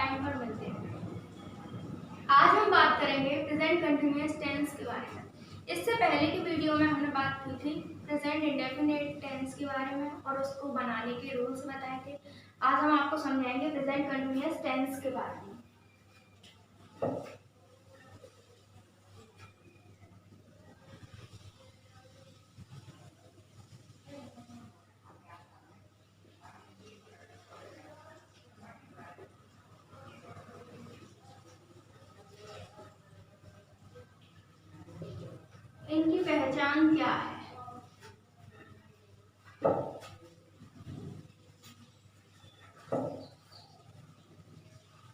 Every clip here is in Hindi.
टाइम पर मिलते हैं। आज हम बात करेंगे प्रेजेंट कंटिन्यूअस टेंस के बारे में। इससे पहले की वीडियो में हमने बात की थी प्रेजेंट इंडेफिनिट टेंस के बारे में और उसको बनाने के रूल्स बताए थे। आज हम आपको समझाएंगे प्रेजेंट कंटिन्यूअस टेंस के बारे में। इनकी पहचान क्या है?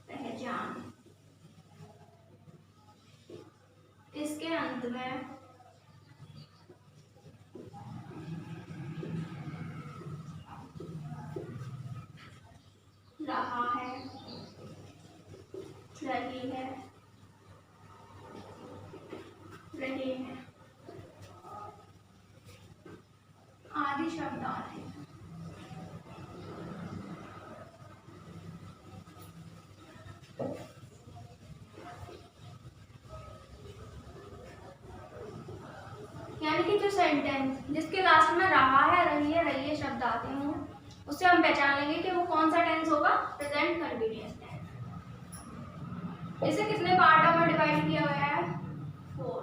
पहचान, इसके अंत में रहा है, रही है, रहे हैं आदि शब्द आते हैं। यानी कि जो सेंटेंस जिसके लास्ट में रहा है, रही है, रहिए शब्द आते हैं, उससे हम पहचान लेंगे कि वो कौन सा टेंस होगा, प्रेजेंट कंटिन्यूअस टेंस। इसे कितने पार्टों में डिवाइड किया गया है? 4।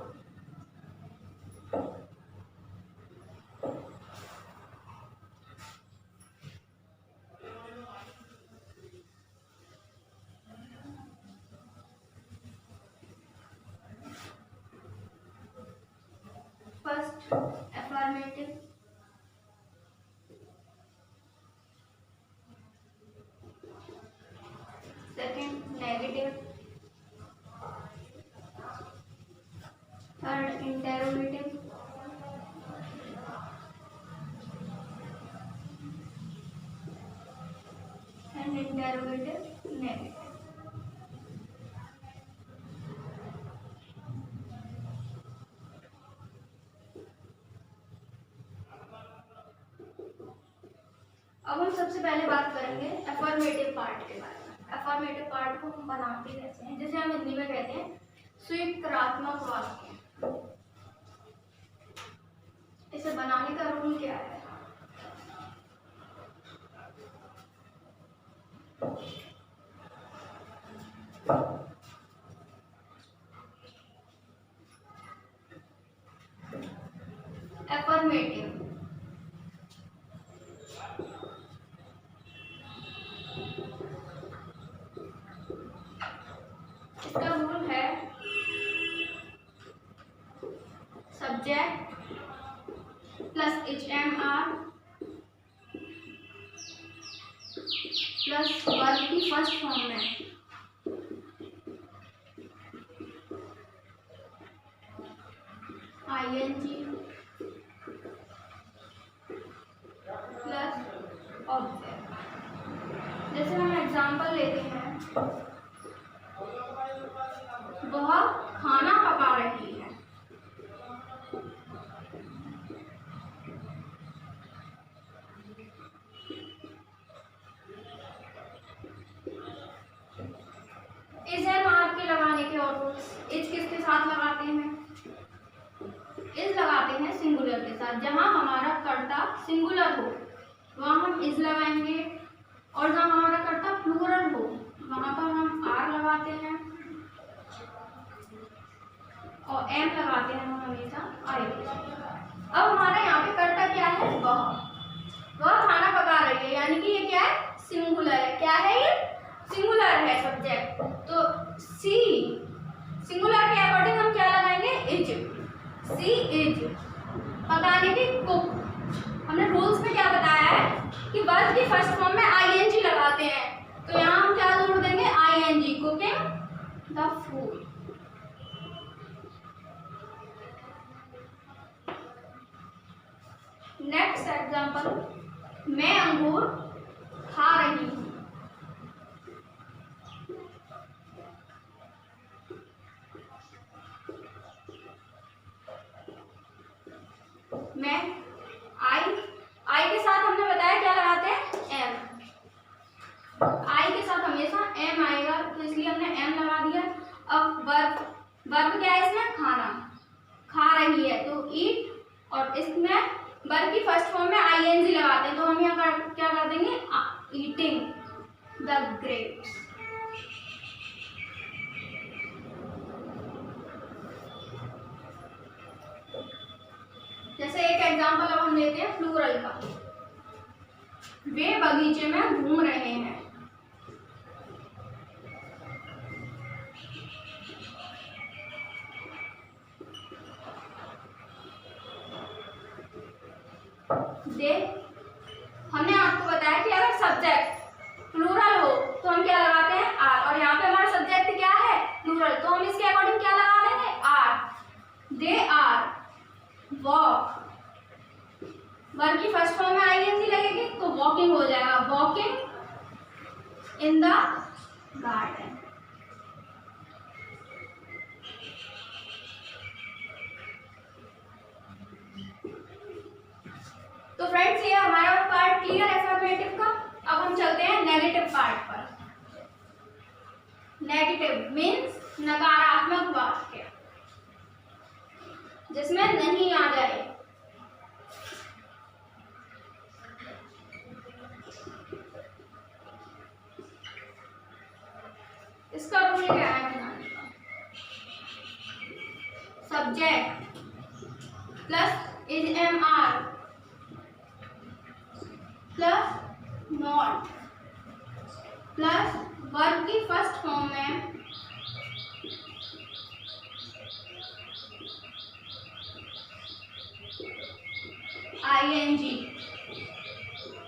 First affirmative, second negative, third interrogative, and interrogative negative. अब हम सबसे पहले बात करेंगे अफर्मेटिव पार्ट के बारे में। अफर्मेटिव पार्ट को हम बनाते कैसे हैं, जैसे हम हिंदी में कहते हैं स्वीकारात्मक वाक्य। इसे बनाने का रूल क्या है? अफर्मेटिव, इसका रूल है subject plus HMR plus verb की फर्स्ट फॉर्म में ING प्लस ऑब्जेक्ट। जैसे हम एग्जांपल लेते हैं, वह खाना पका रही है। इस है मार्क के लगाने के और रूल्स। इज किसके साथ लगाते हैं? इज लगाते हैं सिंगुलर के साथ। जहां हमारा कर्ता सिंगुलर हो वहां हम इज लगाएंगे, और जहां हमारा कर्ता प्लूरल हो वहां पर हम आर लगाते हैं, और एम लगाते हैं हम हमेशा आई। अब हमारा यहाँ पे कर्ता क्या है? वह खाना पका रही है, यानी कि ये क्या है? सिंगुलर है। क्या है ये? सिंगुलर है सब्जेक्ट। तो सी सिंगुलर के अकॉर्डिंग हम क्या लगाएंगे? इज। सी इज पकाने की कुक। हमने रूल्स में क्या बताया है कि वर्ब की फर्स्ट फॉर्म में ING लगाते हैं, तो यहाँ हम क्या जोड़ देंगे? ING, cooking the food. Next example, मैं अंगूर खा रही हूँ। मैं आई के साथ हमने बताया क्या लगाते हैं? एम। आई के साथ हमेशा एम आएगा, इसलिए हमने एम लगा दिया। अब वर्ब क्या है इसमें, खाना, खा रही है तो ईट, और इसमें वर्ब की फर्स्ट फॉर्म में आईएनजी लगाते हैं तो हम यहाँ क्या कर देंगे, ईटिंग द ग्रेप्स। जैसे एक एग्जांपल अब हम लेते हैं प्लूरल का, वे बगीचे में घूम रहे हैं। दे, हमने आपको बताया कि अगर सब्जेक्ट प्लूरल हो तो हम क्या लगाते हैं, आर, और यहाँ पे हमारा सब्जेक्ट क्या है, प्लूरल, तो हम इसके अकॉर्डिंग क्या लगा देंगे, are. They are walk, verb की फर्स्ट फॉर्म में आईएनजी लगेगी तो वॉकिंग हो जाएगा, वॉकिंग इन द गार्डन। तो फ्रेंड्स ये हमारा पार्ट क्लियर है अफर्मेटिव का। अब हम चलते हैं नेगेटिव पार्ट पर। नेगेटिव मीन्स नकारात्मक वाक्य जिसमें नहीं आ जाए। इसका रूल क्या है बनाने का, subject plus is am are plus not plus verb की फर्स्ट फॉर्म में आईएनजी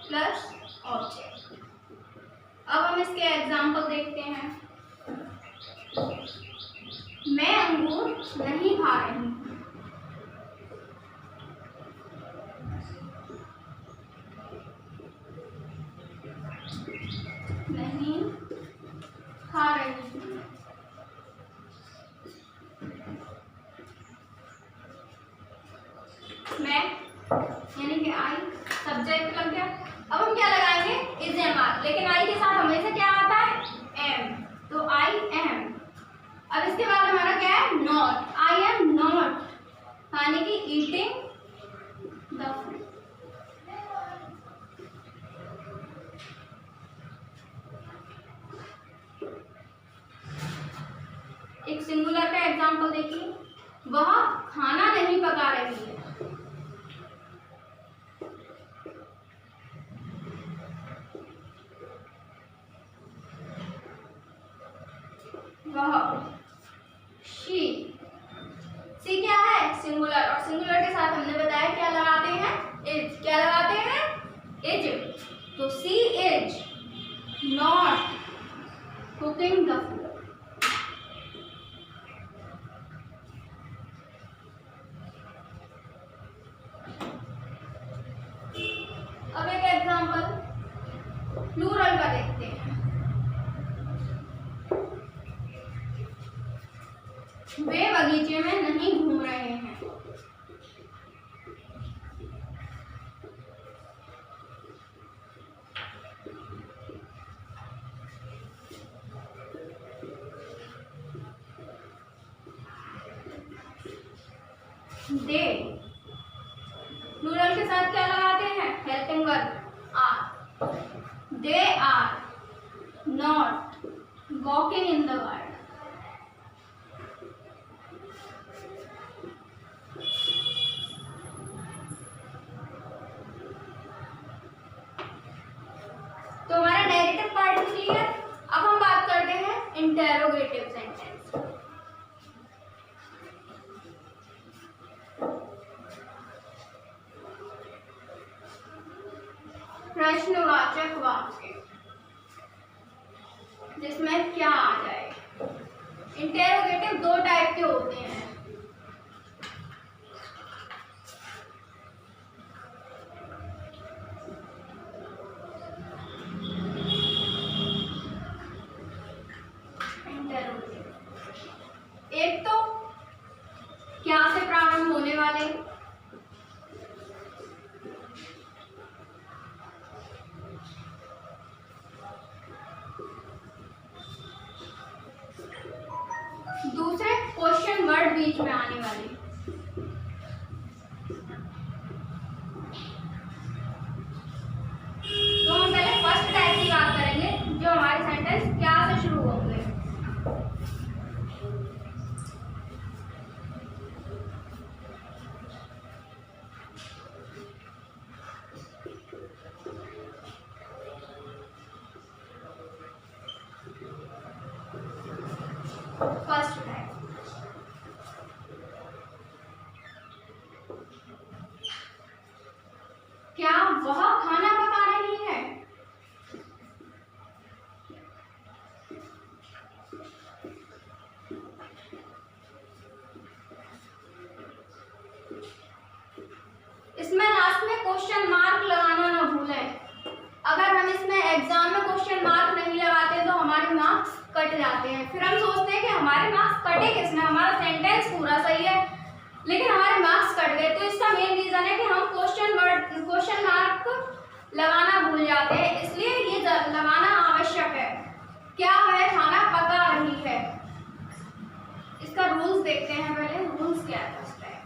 प्लस ऑब्जेक्ट। अब हम इसके एग्जाम्पल देखते हैं। मैं अंगूर नहीं खा रही हूँ। नहीं खा रही हूँ। मैं यानी कि आई, सब्जेक्ट लग गया। अब हम क्या लगाएंगे, इज एम आर, लेकिन आई के साथ हमेशा क्या आता है, एम, तो आई एम। अब इसके बाद हमारा क्या है, नॉट, आई एम नॉट, यानी कि ईटिंग द फूड। एक सिंगुलर का एग्जांपल देखिए, वह खाना नहीं पका रही है। वह, शी, सी क्या है, सिंगुलर, और सिंगुलर के साथ हमने बताया क्या लगाते हैं, इज, क्या लगाते हैं, इज, तो she is not cooking the food. अब एक एग्जांपल प्लूरल का देखते हैं। वे बगीचे में नहीं घूम रहे हैं। दे, प्लूरल के साथ क्या लगाते हैं, helping verb are. They are not walking in the garden. तो हमारा नेगेटिव पार्ट क्लियर। अब हम बात करते हैं इंटेरोगेटिव सेंटेंस। प्रश्नवाचक वाक्य जिसमें क्या आ जाए। इंटेरोगेटिव दो टाइप के होते हैं, एक तो क्या से प्रारंभ होने वाले, बीच में आने वाली। तो हम पहले फर्स्ट टाइप की बात करेंगे, जो हमारे सेंटेंस क्या से शुरू होंगे। फर्स्ट टाइप, क्या वह खाना पका रही है? इसमें लास्ट में क्वेश्चन मार्क लगाना ना भूलें। अगर हम इसमें एग्जाम में क्वेश्चन मार्क नहीं लगाते तो हमारे मार्क्स कट जाते हैं। फिर हम सोचते हैं कि हमारे मार्क्स कटे किसमें, हमारा सेंटेंस पूरा सही है लेकिन हमारे मार्क्स कट गए। तो इसका मेन रीजन है कि हम क्वेश्चन मार्क लगाना भूल जाते हैं, इसलिए ये लगाना आवश्यक है। क्या वह खाना पका रही है? इसका रूल्स देखते हैं पहले। रूल्स क्या है? First type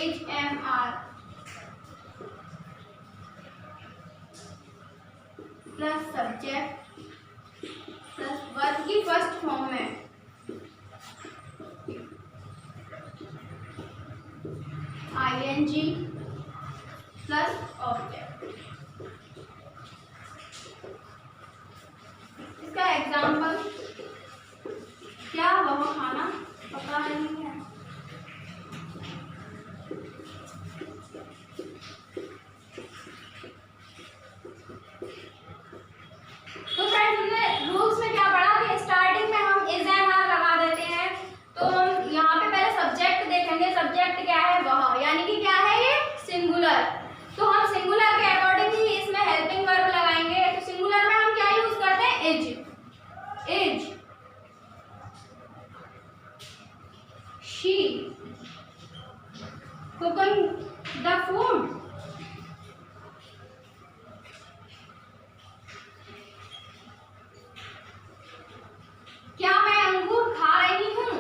HMR plus subject plus verb की फर्स्ट फॉर्म में ING प्लस ऑब्जेक्ट। इसका एग्जाम्पल, क्या वह खाना पका रही है? तो फ्रेंड्स, हमने रूल्स में क्या पढ़ा कि स्टार्टिंग में हम इज एंड आर लगा देते हैं। तो हम यहाँ पे पहले सब्जेक्ट देखेंगे। सब्जेक्ट क्या है? वह, यानी कि क्या है ये? सिंगुलर। तो हम सिंगुलर के अकॉर्डिंग ही इसमें हेल्पिंग वर्ब लगाएंगे। तो सिंगुलर में हम क्या यूज करते हैं? Is. She cooking the food. क्या मैं अंगूर खा रही हूँ?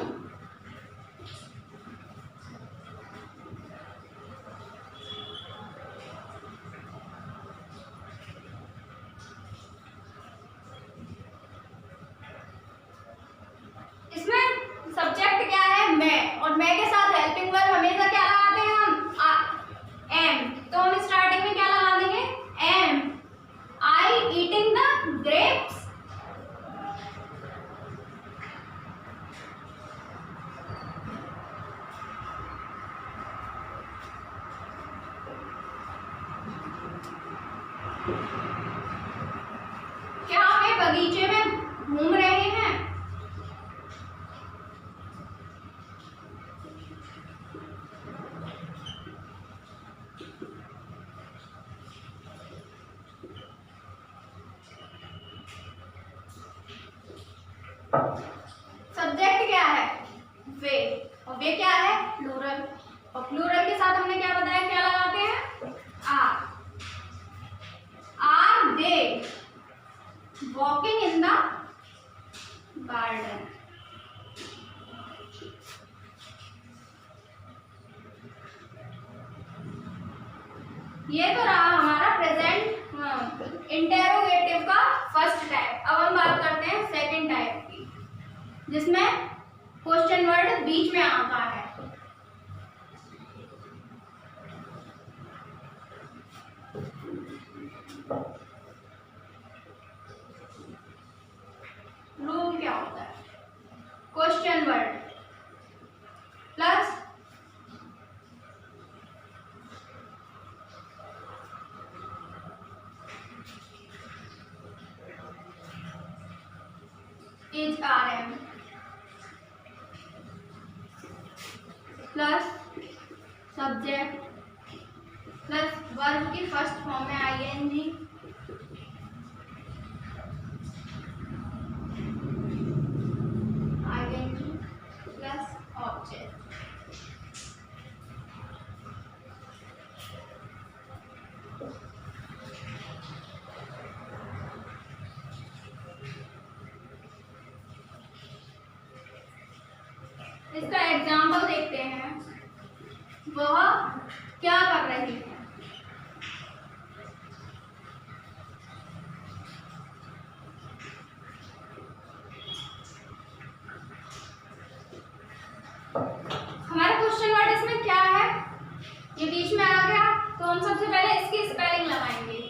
इसमें सब्जेक्ट क्या है? मैं, और मैं के साथ हेल्पिंग वर्ब हमेशा क्या लगाते हैं हम? एम। तो हम स्टार्टिंग में क्या लगा देंगे? Am I eating the grapes. क्या वे बगीचे में घूम रहे हैं? सब्जेक्ट क्या है? वे, और वे क्या है? प्लूरल। और प्लूरल के साथ हमने क्या बताया, क्या लगाते हैं? Are they walking in the garden. ये तो रहा हमारा प्रेजेंट इंटेरोगेटिव का फर्स्ट टाइप। अब हम बात करते हैं सेकंड टाइप की, जिसमें क्वेश्चन वर्ड बीच में आता है। रूल क्या होता है? Question word plus is RM plus subject plus verb की फर्स्ट फॉर्म में ING प्लस ऑब्जेक्ट। एग्जाम्पल देखते हैं, वह क्या कर रही है। हमारा क्वेश्चन वर्ड इसमें क्या है, ये बीच में आ गया, तो हम सबसे पहले इसकी स्पेलिंग लगाएंगे,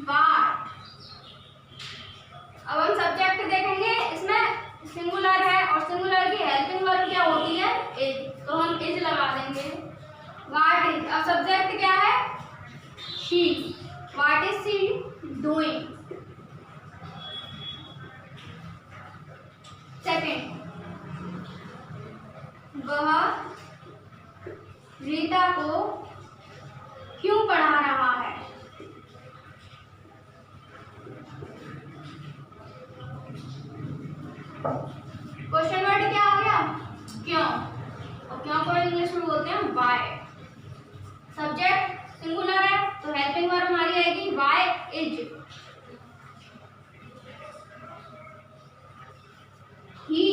वाट। अब हम सब्जेक्ट देखेंगे, इसमें सिंगुलर है और सिंगुलर की हेल्पिंग वर्ब क्या होती है, इज, तो हम इज लगा देंगे, वाट इज। अब सब्जेक्ट क्या है, she, what is she doing. Second, वह रीता को क्यों पढ़ा रहा है। क्वेश्चन वर्ड क्या आ गया, क्यों, और क्यों को इंग्लिश में बोलते हैं व्हाई। सब्जेक्ट सिंगुलर है तो हेल्पिंग वर्ब हमारी आएगी why is. He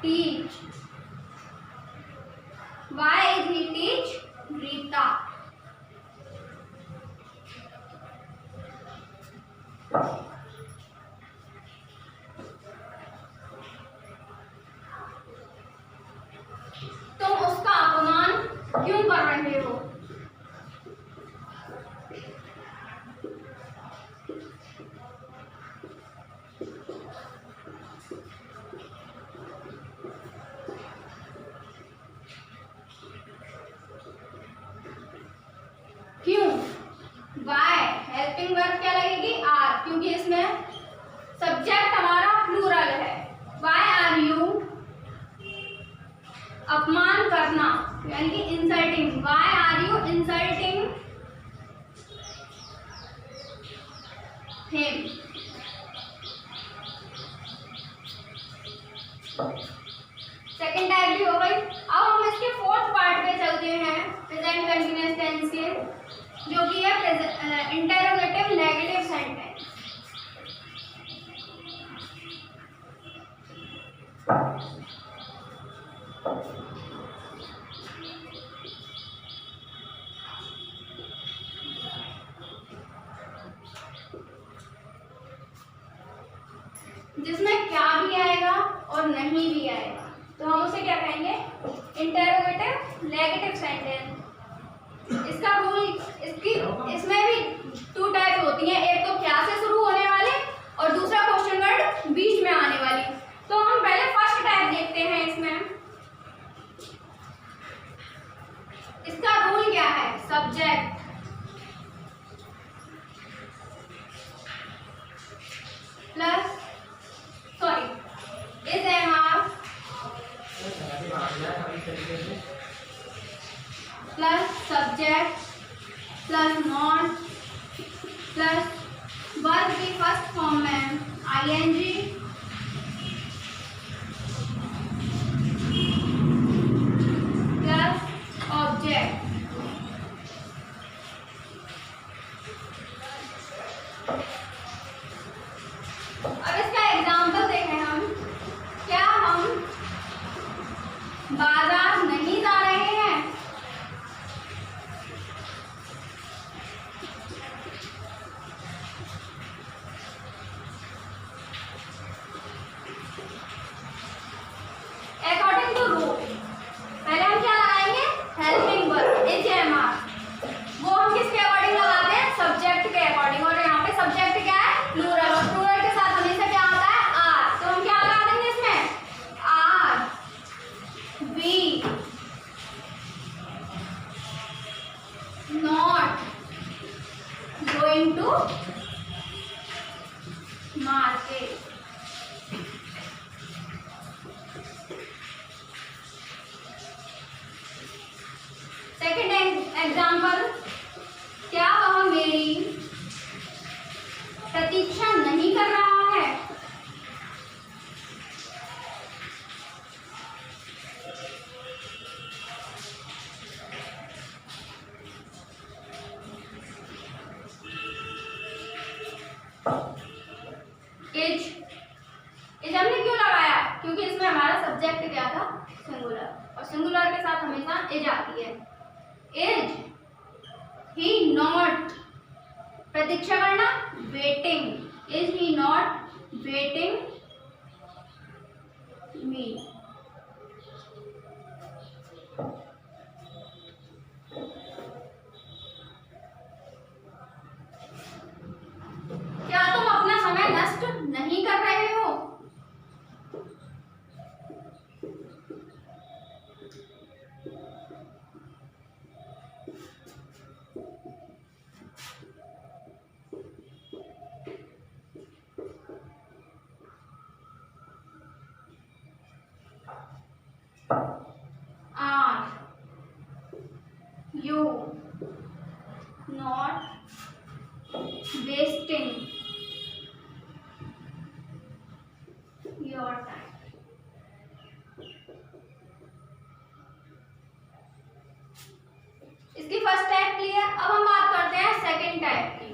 teach, why is he teach Rita. तुम उसका अपमान क्यों कर रहे हो। क्यों, वाई, हेल्पिंग वर्ब क्या लगेगी, आर, क्योंकि इसमें सब्जेक्ट हमारा प्लूरल है। वाई आर यू, अपमान करना यानी कि insulting, why are you insulting him. Second type भी हो गई। अब हम इसके फोर्थ पार्ट पे चलते हैं, प्रेजेंट कंटिन्यूअस टेंस के, जो कि है इंटेरोगेटिव नेगेटिव सेंटेंस। जिसमें क्या भी आएगा और नहीं भी आएगा, तो हम उसे क्या कहेंगे, इंटेरोगेटिव नेगेटिव सेंटेंस। इसका रूल, इसमें भी 2 टाइप होती हैं, एक तो क्या से शुरू होने वाले और दूसरा क्वेश्चन वर्ड बीच में आने वाली। तो हम पहले फर्स्ट टाइप देखते हैं। इसमें इसका रूल क्या है, subject plus is am are plus subject plus non plus verb की फर्स्ट फॉर्म में आईएनजी प्लस ऑब्जेक्ट। अब इसका एग्जाम्पल देखें हम, क्या हम बाजार नहीं जा रहे हैं। अकॉर्डिंग टू रूल पहले हम क्या लगाएंगे, helping verb is am are, वो हम किसके अकॉर्डिंग लगाते हैं, सब्जेक्ट के अकॉर्डिंग। और यहाँ पे सब्जेक्ट क्या है, प्लूरल, और प्लूरल के साथ हमेशा क्या आता है, आर, तो हम क्या लगा देंगे इसमें, are we not going to market. Second example, क्या वह मेरी प्रतीक्षा नहीं कर रहा है। इज हमने क्यों इज आती है। इज ही नॉट, प्रतीक्षा करना, waiting. Is he not waiting me. क्या तुम अपना समय नष्ट नहीं कर रहे हो? Are you not wasting your time? इसकी फर्स्ट टाइप क्लियर। अब हम बात करते हैं सेकंड टाइप की,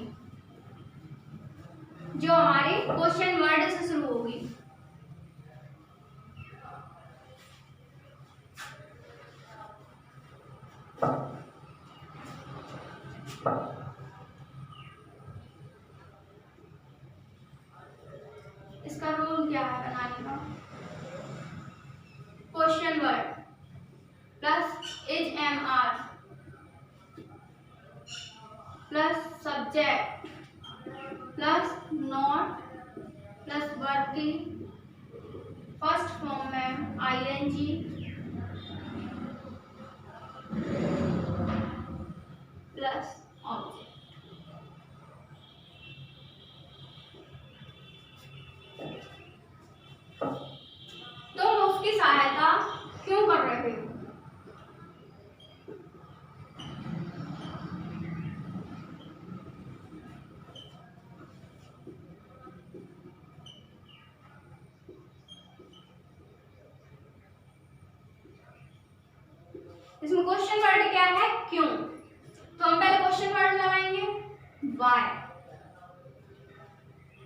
जो हमारी क्वेश्चन वर्ड से शुरू होगी। इसका रूल क्या है बनाने का? Question word plus is am are plus subject plus not plus verb की फर्स्ट फॉर्म में आईएनजी प्लस ऑब्जेक्ट। तुम उसकी सहायता क्यों कर रहे हो? इसमें क्वेश्चन वर्ड क्या है? क्यों। तो हम पहले क्वेश्चन वर्ड लगाएंगे व्हाई।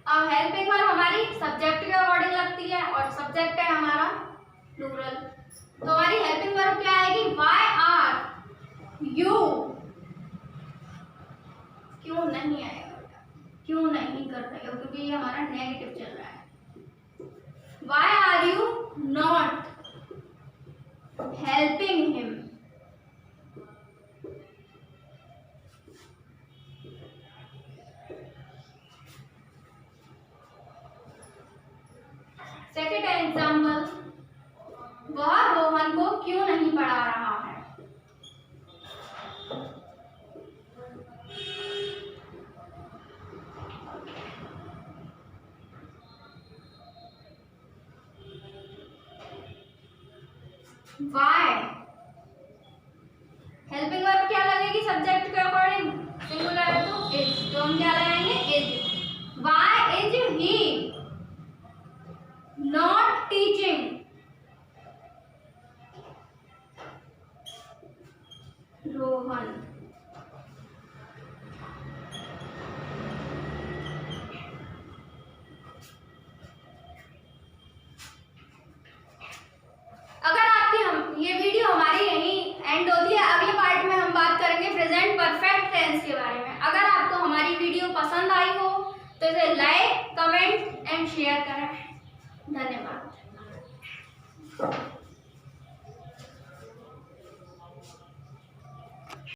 अब हेल्पिंग वर्ब हमारी सब्जेक्ट के अकॉर्डिंग लगती है और सब्जेक्ट है हमारा प्लूरल। तो हमारी हेल्पिंग वर्ब क्या आएगी? Why are you. क्यों नहीं आएगा? क्यों नहीं कर रहे हो? क्योंकि ये हमारा नेगेटिव चल रहा है। Why are you not helping him? Second example, वह रोहन को क्यों नहीं पढ़ा रहा है? Why? हेल्पिंग वर्ब क्या लगेगी सब्जेक्ट के अकॉर्डिंग? सिंगुलर है तो इज, तो हम क्या लगाएंगे? Is. Why is he not teaching Rohan? अगर आपकी ये वीडियो हमारी यहीं एंड होती है। अगले पार्ट में हम बात करेंगे प्रेजेंट परफेक्ट टेंस के बारे में। अगर आपको हमारी वीडियो पसंद आई हो तो इसे लाइक, कमेंट एंड शेयर करें। धन्यवाद।